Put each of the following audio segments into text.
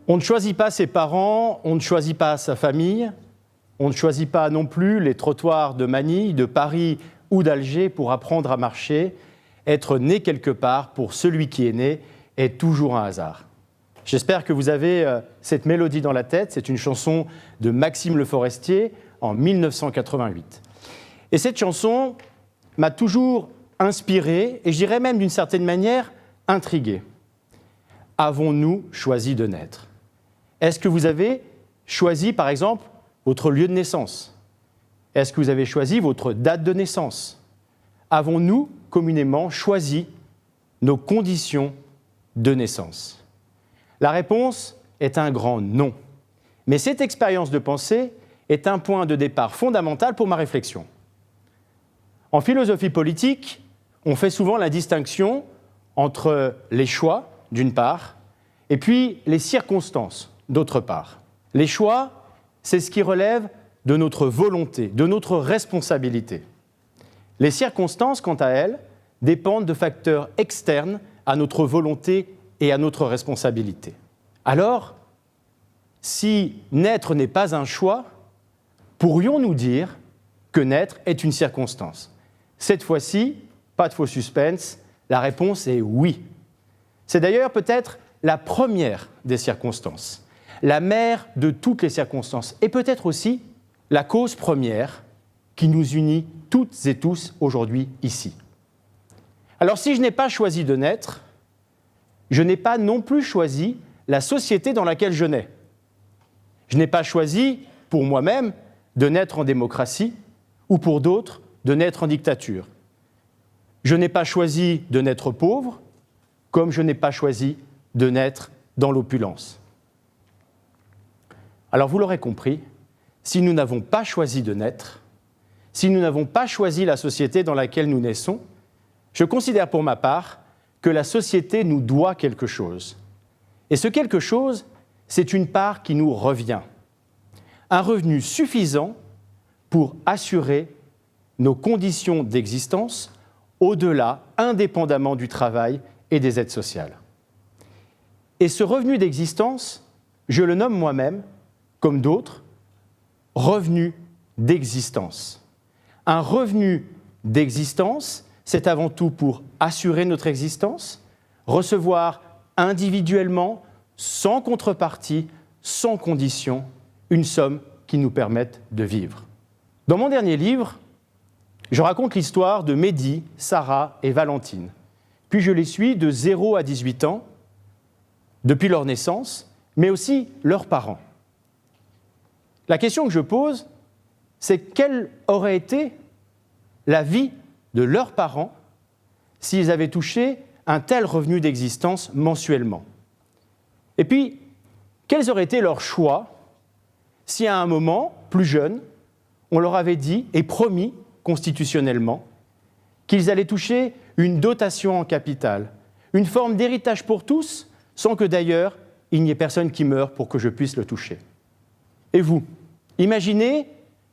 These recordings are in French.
On ne choisit pas ses parents, on ne choisit pas sa famille, on ne choisit pas non plus les trottoirs de Manille, de Paris ou d'Alger pour apprendre à marcher. Être né quelque part, pour celui qui est né, est toujours un hasard. J'espère que vous avez cette mélodie dans la tête. C'est une chanson de Maxime Le Forestier en 1988. Et cette chanson m'a toujours inspiré, et je dirais même d'une certaine manière intrigué. Avons-nous choisi de naître ? Est-ce que vous avez choisi, par exemple, votre lieu de naissance ? Est-ce que vous avez choisi votre date de naissance ? Avons-nous communément choisi nos conditions de naissance ? La réponse est un grand non. Mais cette expérience de pensée est un point de départ fondamental pour ma réflexion. En philosophie politique, on fait souvent la distinction entre les choix, d'une part, et puis les circonstances, d'autre part. Les choix, c'est ce qui relève de notre volonté, de notre responsabilité. Les circonstances, quant à elles, dépendent de facteurs externes à notre volonté et à notre responsabilité. Alors, si naître n'est pas un choix, pourrions-nous dire que naître est une circonstance ? Cette fois-ci, pas de faux suspense, la réponse est oui. C'est d'ailleurs peut-être la première des circonstances, la mère de toutes les circonstances, et peut-être aussi la cause première qui nous unit toutes et tous aujourd'hui ici. Alors si je n'ai pas choisi de naître, je n'ai pas non plus choisi la société dans laquelle je nais. Je n'ai pas choisi, pour moi-même, de naître en démocratie, ou pour d'autres, de naître en dictature. Je n'ai pas choisi de naître pauvre, comme je n'ai pas choisi de naître dans l'opulence. Alors vous l'aurez compris, si nous n'avons pas choisi de naître, si nous n'avons pas choisi la société dans laquelle nous naissons, je considère pour ma part que la société nous doit quelque chose. Et ce quelque chose, c'est une part qui nous revient. Un revenu suffisant pour assurer nos conditions d'existence au-delà, indépendamment du travail et des aides sociales. Et ce revenu d'existence, je le nomme moi-même, comme d'autres, revenu d'existence. Un revenu d'existence, c'est avant tout pour assurer notre existence, recevoir individuellement, sans contrepartie, sans condition, une somme qui nous permette de vivre. Dans mon dernier livre, je raconte l'histoire de Mehdi, Sarah et Valentine. Puis je les suis de 0 à 18 ans, depuis leur naissance, mais aussi leurs parents. La question que je pose, c'est quelle aurait été la vie de leurs parents s'ils avaient touché un tel revenu d'existence mensuellement. Et puis, quels auraient été leurs choix si à un moment, plus jeune, on leur avait dit et promis constitutionnellement qu'ils allaient toucher une dotation en capital, une forme d'héritage pour tous, sans que d'ailleurs il n'y ait personne qui meure pour que je puisse le toucher. Et vous, imaginez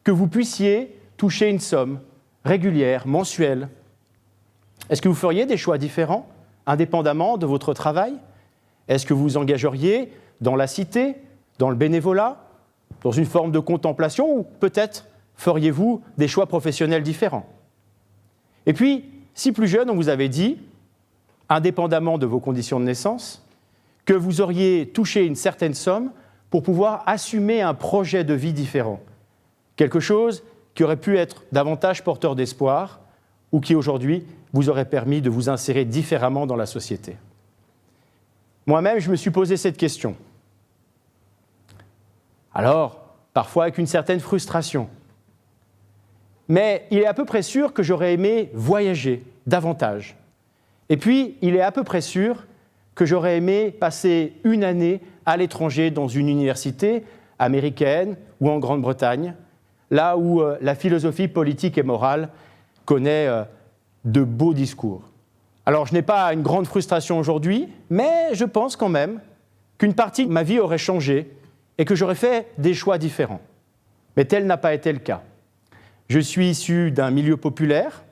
que vous puissiez toucher une somme régulière, mensuelle. Est-ce que vous feriez des choix différents, indépendamment de votre travail ? Est-ce que vous vous engageriez dans la cité, dans le bénévolat, dans une forme de contemplation, ou peut-être feriez-vous des choix professionnels différents ? Et puis, si plus jeune, on vous avait dit, indépendamment de vos conditions de naissance, que vous auriez touché une certaine somme pour pouvoir assumer un projet de vie différent. Quelque chose qui aurait pu être davantage porteur d'espoir ou qui, aujourd'hui, vous aurait permis de vous insérer différemment dans la société. Moi-même, je me suis posé cette question. Alors, parfois avec une certaine frustration. Mais il est à peu près sûr que j'aurais aimé voyager davantage. Et puis, il est à peu près sûr que j'aurais aimé passer une année à l'étranger dans une université américaine ou en Grande-Bretagne, là où la philosophie politique et morale connaît de beaux discours. Alors, je n'ai pas une grande frustration aujourd'hui, mais je pense quand même qu'une partie de ma vie aurait changé et que j'aurais fait des choix différents. Mais tel n'a pas été le cas. Je suis issu d'un milieu populaire,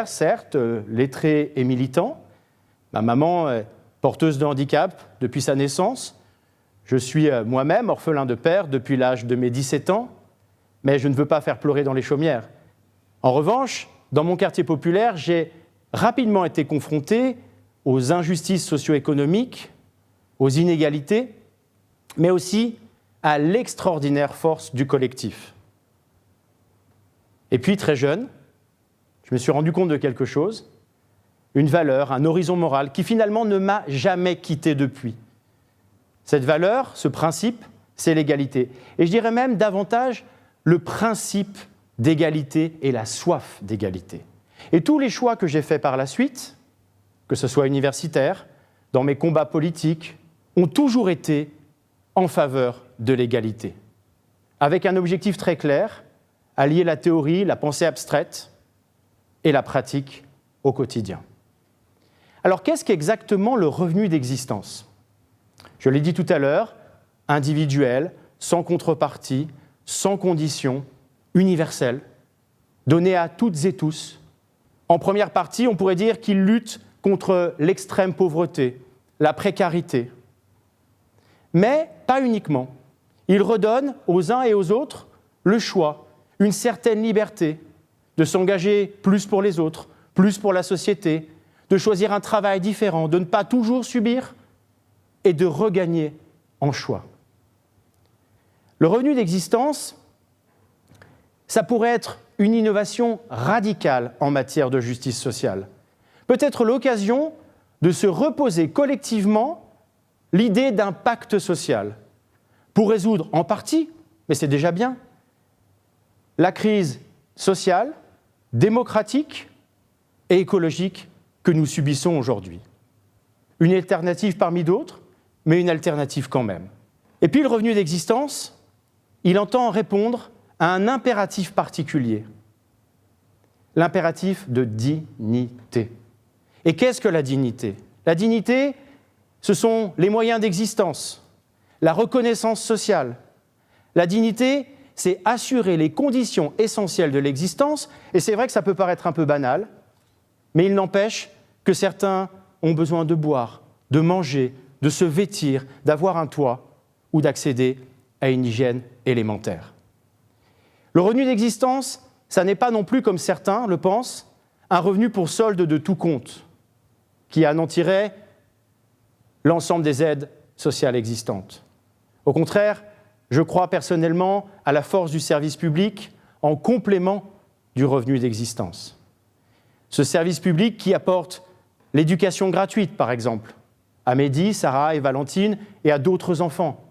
certes, lettré et militant. Ma maman est porteuse de handicap depuis sa naissance. Je suis moi-même orphelin de père depuis l'âge de mes 17 ans, mais je ne veux pas faire pleurer dans les chaumières. En revanche, dans mon quartier populaire, j'ai rapidement été confronté aux injustices socio-économiques, aux inégalités, mais aussi à l'extraordinaire force du collectif. Et puis, très jeune, je me suis rendu compte de quelque chose, une valeur, un horizon moral qui finalement ne m'a jamais quitté depuis. Cette valeur, ce principe, c'est l'égalité. Et je dirais même davantage le principe d'égalité et la soif d'égalité. Et tous les choix que j'ai faits par la suite, que ce soit universitaire, dans mes combats politiques, ont toujours été en faveur de l'égalité, avec un objectif très clair, allier la théorie, la pensée abstraite et la pratique au quotidien. Alors qu'est-ce qu'exactement le revenu d'existence ? Je l'ai dit tout à l'heure, individuel, sans contrepartie, sans condition, universel, donné à toutes et tous. En première partie, on pourrait dire qu'il lutte contre l'extrême pauvreté, la précarité. Mais pas uniquement. Il redonne aux uns et aux autres le choix, une certaine liberté de s'engager plus pour les autres, plus pour la société, de choisir un travail différent, de ne pas toujours subir et de regagner en choix. Le revenu d'existence, ça pourrait être une innovation radicale en matière de justice sociale. Peut-être l'occasion de se reposer collectivement l'idée d'un pacte social pour résoudre en partie, mais c'est déjà bien, la crise sociale, démocratique et écologique que nous subissons aujourd'hui. Une alternative parmi d'autres, mais une alternative quand même. Et puis le revenu d'existence, il entend répondre à un impératif particulier, l'impératif de dignité. Et qu'est-ce que la dignité ? La dignité, ce sont les moyens d'existence, la reconnaissance sociale. La dignité, c'est assurer les conditions essentielles de l'existence, et c'est vrai que ça peut paraître un peu banal, mais il n'empêche que certains ont besoin de boire, de manger, de se vêtir, d'avoir un toit ou d'accéder à une hygiène élémentaire. Le revenu d'existence, ça n'est pas non plus, comme certains le pensent, un revenu pour solde de tout compte, qui anéantirait l'ensemble des aides sociales existantes. Au contraire, je crois personnellement à la force du service public en complément du revenu d'existence. Ce service public qui apporte l'éducation gratuite, par exemple, à Mehdi, Sarah et Valentine et à d'autres enfants.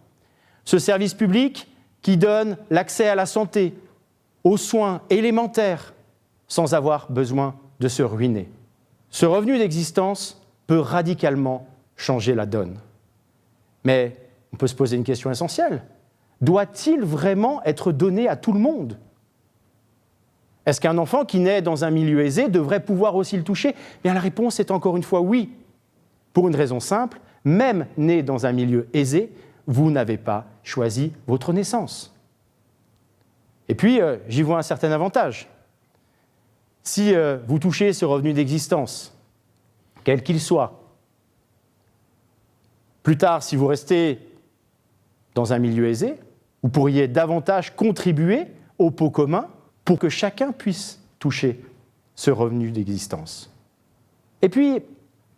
Ce service public qui donne l'accès à la santé, aux soins élémentaires, sans avoir besoin de se ruiner. Ce revenu d'existence peut radicalement changer la donne. Mais on peut se poser une question essentielle. Doit-il vraiment être donné à tout le monde ? Est-ce qu'un enfant qui naît dans un milieu aisé devrait pouvoir aussi le toucher ? Bien, la réponse est encore une fois oui. Pour une raison simple, même né dans un milieu aisé, vous n'avez pas choisi votre naissance. Et puis, j'y vois un certain avantage. Si vous touchez ce revenu d'existence, quel qu'il soit, plus tard, si vous restez dans un milieu aisé, vous pourriez davantage contribuer au pot commun pour que chacun puisse toucher ce revenu d'existence. Et puis,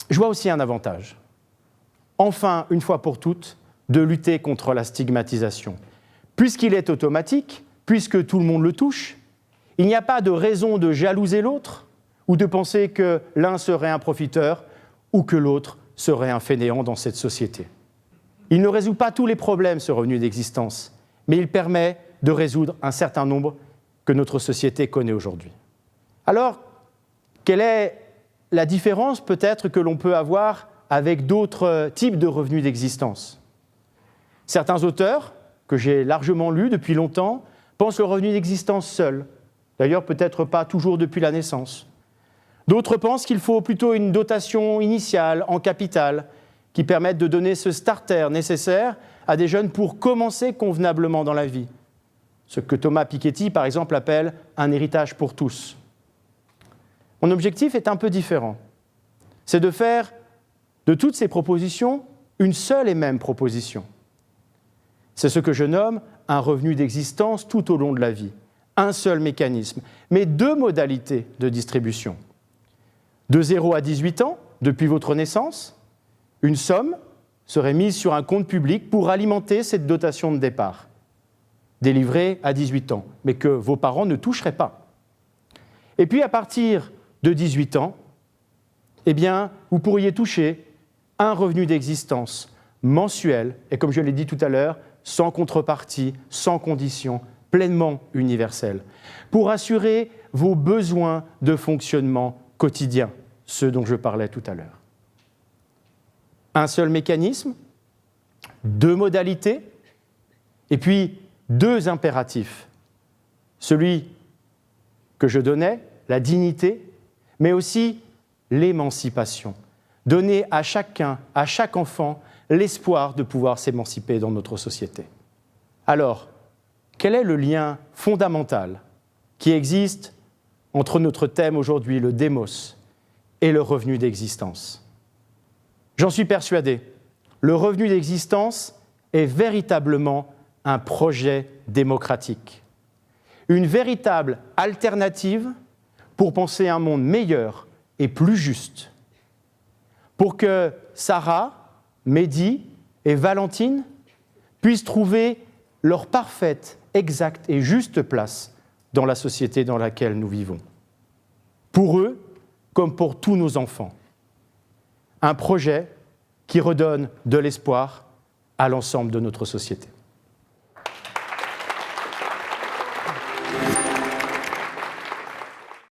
je vois aussi un avantage. Enfin, une fois pour toutes, de lutter contre la stigmatisation. Puisqu'il est automatique, puisque tout le monde le touche, il n'y a pas de raison de jalouser l'autre ou de penser que l'un serait un profiteur ou que l'autre serait un fainéant dans cette société. Il ne résout pas tous les problèmes, ce revenu d'existence, mais il permet de résoudre un certain nombre que notre société connaît aujourd'hui. Alors, quelle est la différence peut-être que l'on peut avoir avec d'autres types de revenus d'existence ? Certains auteurs, que j'ai largement lus depuis longtemps, pensent le revenu d'existence seul, d'ailleurs peut-être pas toujours depuis la naissance. D'autres pensent qu'il faut plutôt une dotation initiale en capital qui permette de donner ce starter nécessaire à des jeunes pour commencer convenablement dans la vie. ce que Thomas Piketty, par exemple, appelle un héritage pour tous. Mon objectif est un peu différent. C'est de faire de toutes ces propositions une seule et même proposition. C'est ce que je nomme un revenu d'existence tout au long de la vie. Un seul mécanisme, mais deux modalités de distribution. De 0 à 18 ans, depuis votre naissance, une somme serait mise sur un compte public pour alimenter cette dotation de départ, délivrée à 18 ans, mais que vos parents ne toucheraient pas. Et puis à partir de 18 ans, eh bien, vous pourriez toucher un revenu d'existence mensuel, et comme je l'ai dit tout à l'heure, sans contrepartie, sans condition, pleinement universel, pour assurer vos besoins de fonctionnement quotidien, ceux dont je parlais tout à l'heure. Un seul mécanisme, deux modalités, et puis deux impératifs. Celui que je donnais, la dignité, mais aussi l'émancipation. Donner à chacun, à chaque enfant, l'espoir de pouvoir s'émanciper dans notre société. Alors, quel est le lien fondamental qui existe entre notre thème aujourd'hui, le démos, et le revenu d'existence? J'en suis persuadé, le revenu d'existence est véritablement un projet démocratique, une véritable alternative pour penser un monde meilleur et plus juste, pour que Sarah, Mehdi et Valentine puissent trouver leur parfaite, exacte et juste place dans la société dans laquelle nous vivons. Pour eux, comme pour tous nos enfants. Un projet qui redonne de l'espoir à l'ensemble de notre société.